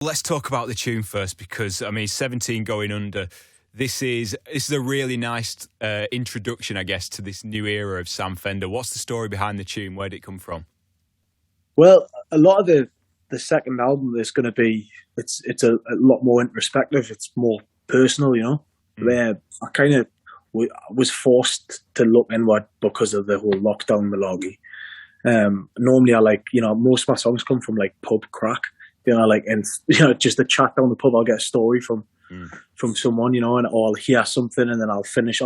Let's talk about the tune first, because, I mean, 17 Going Under. This is a really nice introduction, I guess, to this new era of Sam Fender. What's the story behind the tune? Where did it come from? Well, a lot of the second album is going to be, it's a lot more introspective. It's more personal, you know. Where I kind of was forced to look inward because of the whole lockdown malarkey. Normally I like, you know, most of my songs come from like pub crack, you know, like, and, you know, just a chat down the pub, I'll get a story from someone, you know, and I'll hear something and then I'll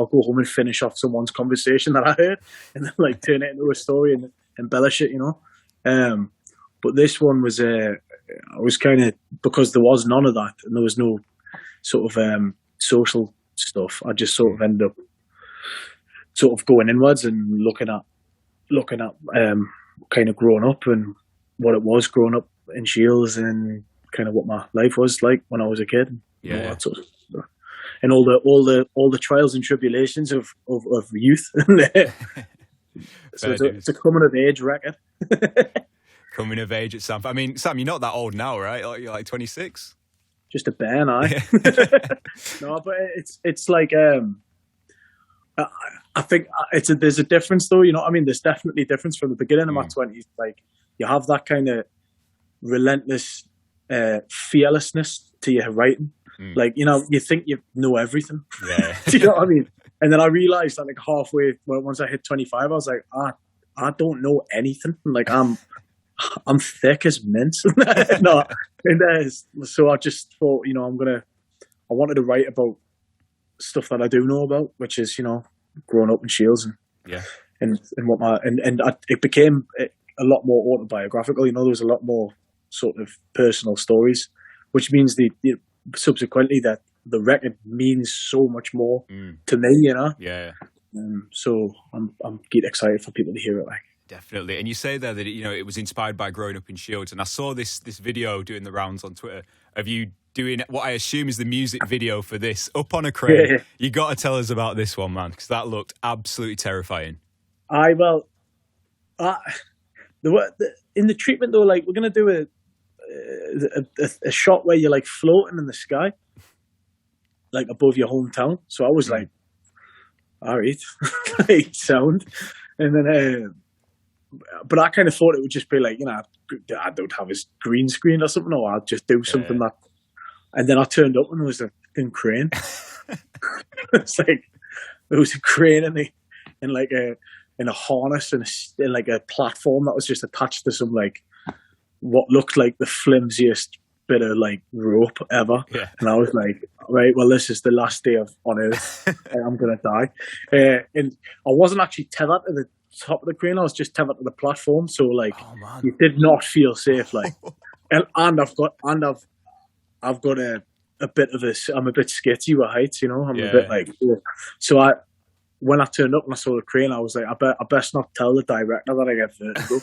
go home and finish off someone's conversation that I heard and then like turn it into a story and embellish it, you know. But this one was, I was kind of, because there was none of that and there was no sort of social stuff, I just sort of ended up sort of going inwards and looking at kind of growing up and what it was growing up in Shields and kind of what my life was like when I was a kid. Yeah. All that sort of stuff. And all the trials and tribulations of youth. So it's a coming of age record. Coming of age at Sam. I mean, Sam, you're not that old now, right? You're like 26. Just a bear, aye. No, but it's like I think there's a difference though. You know what I mean? There's definitely a difference from the beginning of my 20s. Like you have that kind of relentless fearlessness to your writing. Like, you know, you think you know everything. Yeah. Do you know what I mean? And then I realized that like halfway, once I hit 25, I was like, I don't know anything. Like I'm thick as mint. No, and so I just thought, you know, I wanted to write about stuff that I do know about, which is, you know, growing up in Shields and it became a lot more autobiographical. You know, there was a lot more sort of personal stories, which means subsequently that the record means so much more to me, you know. Yeah. So I'm getting excited for people to hear it. Like, definitely. And you say there that it was inspired by growing up in Shields, and I saw this video doing the rounds on Twitter of you doing what I assume is the music video for this up on a crane. Yeah. You got to tell us about this one, man, because that looked absolutely terrifying. In the treatment though, like we're gonna do a shot where you're like floating in the sky, like above your hometown. So I was like, all right, like, sound, and then. But I kind of thought it would just be like, you know, I don't have a green screen or something, or I'll just do something that. And then I turned up and there was a fucking crane. It's like there was a crane in a harness and like a platform that was just attached to some like what looked like the flimsiest bit of like rope ever. Yeah. And I was like, right, well, this is the last day on Earth. I'm gonna die. And I wasn't actually tethered to the top of the crane. I was just tethered to the platform. So like, it did not feel safe. Like, and I've got a bit of I'm a bit sketchy with heights, you know. I'm a bit like, so when I turned up and I saw the crane, I was like, I best not tell the director that I get vertigo.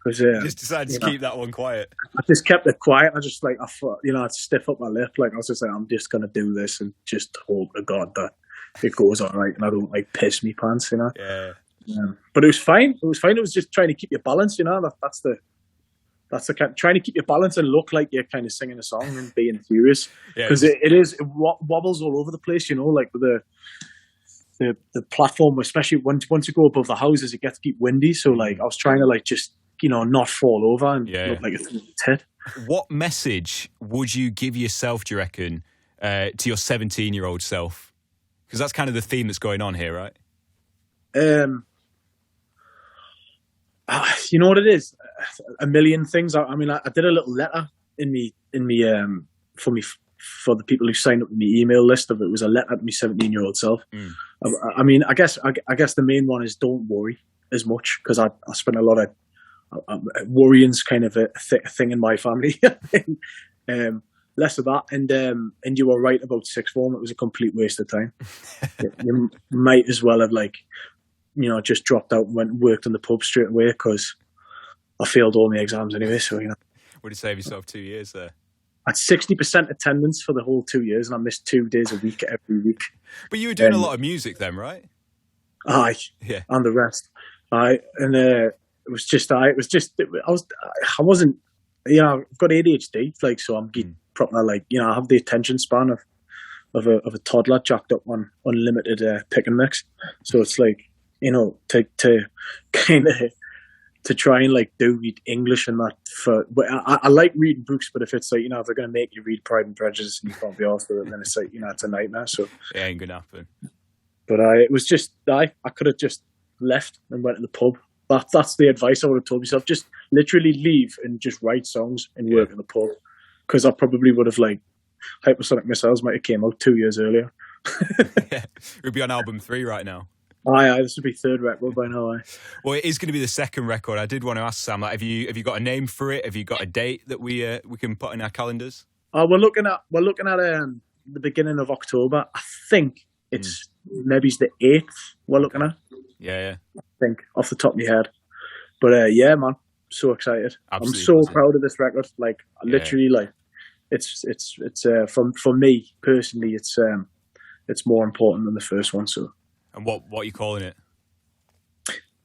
Because just decided to keep that one quiet. I just kept it quiet. I just like, I'd stiff up my lip. Like I was just like, I'm just going to do this and just hope to God that it goes all right and I don't like piss me pants, you know. Yeah. But it was fine. It was fine. It was just trying to keep your balance, you know. That's the kind, trying to keep your balance and look like you're kind of singing a song and being serious. Because it wobbles all over the place, you know. Like with the platform, especially once you go above the houses, it gets keep windy. So like I was trying to like just, you know, not fall over and look like a tit. What message would you give yourself, do you reckon, to your 17-year-old self? Because that's kind of the theme that's going on here, right? You know what it is? A million things. I mean, I did a little letter for the people who signed up to my email list. It was a letter to my 17-year-old self. I mean, I guess the main one is don't worry as much, because I spent a lot of worrying's kind of a thing in my family. Less of that, and you were right about sixth form. It was a complete waste of time. You might as well have like, you know, just dropped out and went and worked in the pub straight away, because I failed all my exams anyway. So, you know, would you save yourself 2 years there? I had 60% attendance for the whole 2 years, and I missed 2 days a week every week. But you were doing a lot of music then, right? Aye, yeah, and the rest. Aye, and it was just I wasn't. You know, I've got ADHD, like, so I'm proper, like, you know, I have the attention span of a toddler jacked up on unlimited pick and mix. So it's like, you know, to kind of to try and like do read English and that. But I like reading books, but if it's like, you know, if they're going to make you read Pride and Prejudice and you can't be asked with it, then it's like, you know, it's a nightmare. So it ain't gonna happen. But it was just I could have just left and went to the pub. That's the advice I would have told myself. Just literally leave and just write songs and work in the pub, because I probably would have, like, Hypersonic Missiles might have came out 2 years earlier. Yeah, we'd be on album 3 right now. Aye, this would be third record by now. Aye. Well, it is going to be the second record. I did want to ask Sam, like, have you got a name for it? Have you got a date that we can put in our calendars? We're looking at the beginning of October. I think it's maybe it's the 8th we're looking at. Yeah. I think off the top of my head. But yeah, man, so excited. Absolutely. I'm so proud of this record. Like, literally, like, it's for me personally, it's more important than the first one. So. And what are you calling it?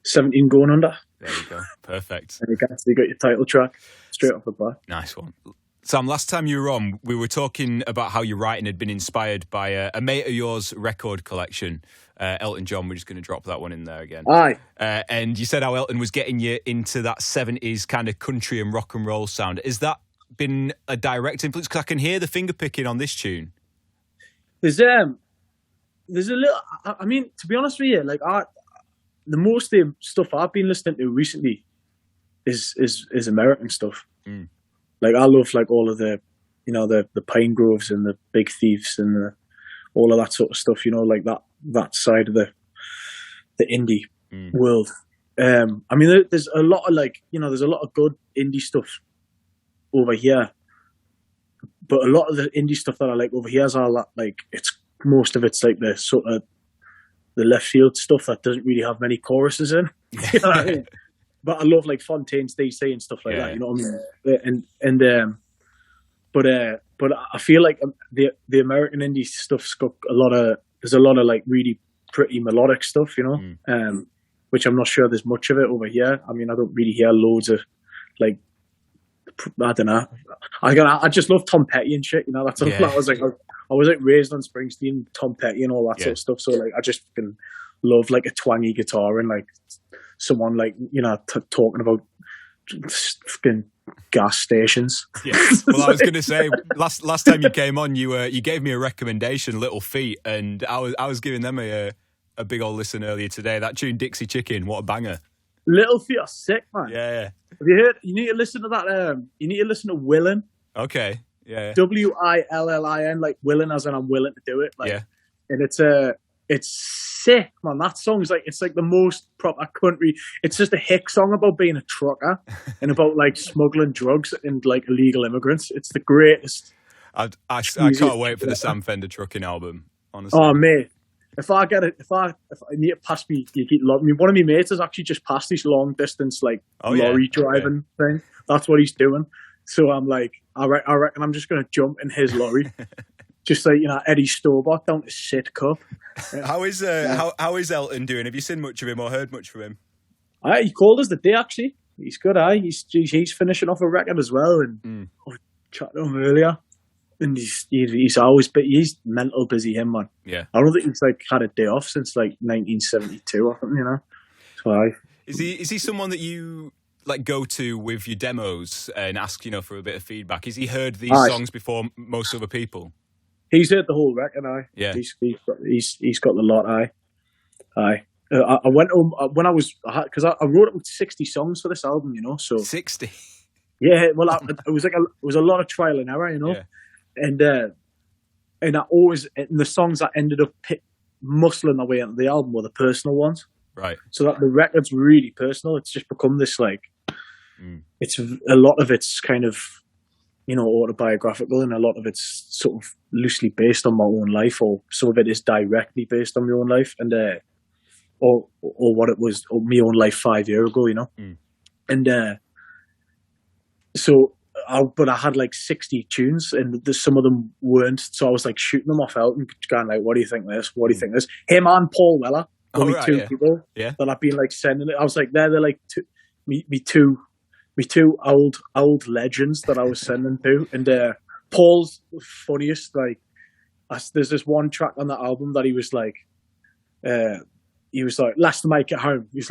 17 Going Under. There you go. Perfect. And you got your title track straight off the bat. Nice one. Sam, last time you were on, we were talking about how your writing had been inspired by a mate of yours' record collection, Elton John. We're just going to drop that one in there again. Aye. And you said how Elton was getting you into that 70s kind of country and rock and roll sound. Has that been a direct influence? Because I can hear the finger picking on this tune. There's a little. I mean, to be honest with you, like, the most of the stuff I've been listening to recently is American stuff. Like, I love, like, all of the, you know, the Pine Groves and the Big Thieves and all of that sort of stuff. You know, like that side of the indie world. I mean, there's a lot of, like, you know, there's a lot of good indie stuff over here, but a lot of the indie stuff that I like over here is all that, like, most of it's like the sort of the left field stuff that doesn't really have many choruses in. You know what I mean? But I love, like, Fontaine's DC and stuff like that. You know what I mean? But I feel like the American indie stuff's got there's a lot of like really pretty melodic stuff, you know, which I'm not sure there's much of it over here. I mean, I don't really hear loads of, like, I don't know. I just love Tom Petty and shit, you know. That's all. I was like raised on Springsteen, Tom Petty, and all that sort of stuff. So, like, I just fucking love, like, a twangy guitar and, like, someone, like, you know, talking about fucking gas stations. Yeah. Well, I was going to say, last time you came on, you gave me a recommendation, Little Feat, and I was giving them a big old listen earlier today. That tune, Dixie Chicken, what a banger! Little Feat are sick, man. Yeah. Have you heard? You need to listen to that. You need to listen to Willin'. Okay. Yeah. Willin, like, willing as in I'm willing to do it. Like, and it's sick, man. That song's like, it's like the most proper country. It's just a hick song about being a trucker and about, like, smuggling drugs and, like, illegal immigrants. It's the greatest. I can't wait for the Sam Fender trucking album, honestly. Oh, mate. If I need to pass me, one of my mates has actually just passed this long distance, like, lorry driving thing. That's what he's doing. So I'm like, I reckon I'm just going to jump in his lorry. Just like, you know, Eddie Stobart down to Sidcup. How is Elton doing? Have you seen much of him or heard much from him? He called us the day, actually. He's good, he's finishing off a record as well. And I chatted to him earlier. And he's mental busy, him, man. Yeah. I don't think he's, like, had a day off since, like, 1972 or something, you know. So Is he someone that you, like, go to with your demos and ask, you know, for a bit of feedback? Has he heard these songs before most other people? He's heard the whole record, Yeah. He's got the lot, I went home when because I wrote about 60 songs for this album, you know. So 60. Yeah, well, it was a lot of trial and error, you know. Yeah. And I always, the songs that ended up muscling their way into the album were the personal ones. Right. So that the record's really personal. It's just become this, like, it's a lot of it's kind of, you know, autobiographical, and a lot of it's sort of loosely based on my own life, or some of it is directly based on my own life, and or what it was, or my own life 5 years ago, you know. And but I had like 60 tunes, and some of them weren't. So I was like shooting them off out and going like, "What do you think of this? What do you think of this?" Him and Paul Weller, only two people that I've been like sending it. I was like, they're like me two old legends that I was sending to, and Paul's the funniest. Like, there's this one track on that album that he was like, last time I get home, he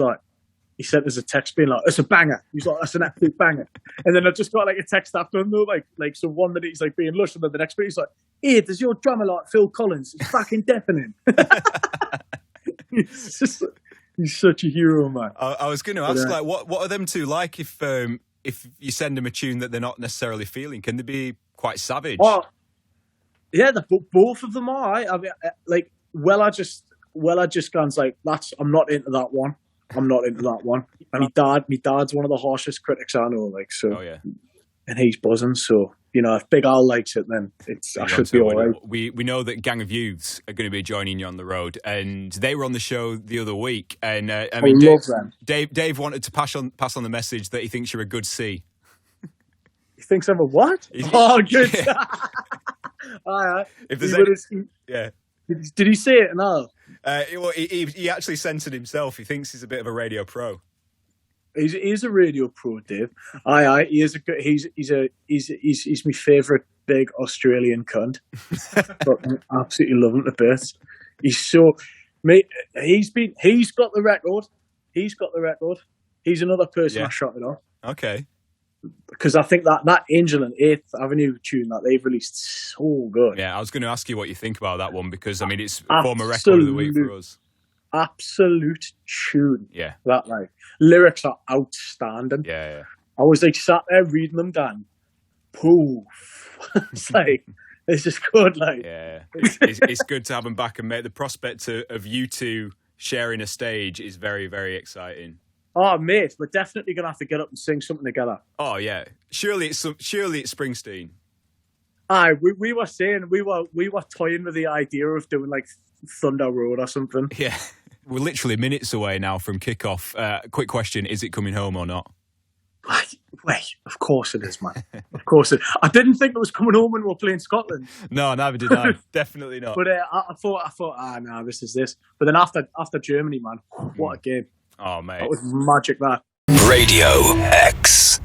sent us a text being like, it's a banger. He's like, that's an absolute banger. And then I just got like a text after him, though, like so one that he's like being lush, and then the next bit he's like, hey, does your drummer like Phil Collins? It's fucking deafening. He's such a hero, man. I was going to ask, like, what are them two like if you send them a tune that they're not necessarily feeling? Can they be quite savage? Oh, yeah, both of them are. I mean, like, I just gone like, I'm not into that one. I'm not into that one. And my dad's one of the harshest critics I know, like, so. Oh, yeah. And he's buzzing, so, you know, if Big Al likes it, then I should be all right. We know that Gang of Youths are going to be joining you on the road, and they were on the show the other week, and I mean, love them. Dave wanted to pass on the message that he thinks you're a good C. He thinks I'm a what? Good. Yeah. All right. If there's yeah. Did he say it? No. Well, he actually censored himself. He thinks he's a bit of a radio pro. He's a radio pro, Dave. Aye. He is a good. He's my favourite big Australian cunt. But I absolutely love him to bits. He's so, mate. He's got the record. He's got the record. He's another person I shot it off. Okay. Because I think that Angel and 8th Avenue tune that they've released so good. Yeah, I was going to ask you what you think about that one, because I mean it's former record of the week for us. Absolute tune. Yeah. That, like, lyrics are outstanding. Yeah. I was like sat there reading them down. Poof. It's like, it's just good, like. Yeah. It's good to have them back, and mate, the prospect of you two sharing a stage is very, very exciting. Oh, mate, we're definitely gonna have to get up and sing something together. Oh yeah, surely it's Springsteen. Aye, we were saying we were toying with the idea of doing like Thunder Road or something. Yeah, we're literally minutes away now from kickoff. Quick question: is it coming home or not? Wait, of course it is, man. Of course it. I didn't think it was coming home when we were playing Scotland. No, neither did I. Definitely not. But I thought, no, this is this. But then after Germany, man, what a game! Oh, mate. That was magic, that. Radio X.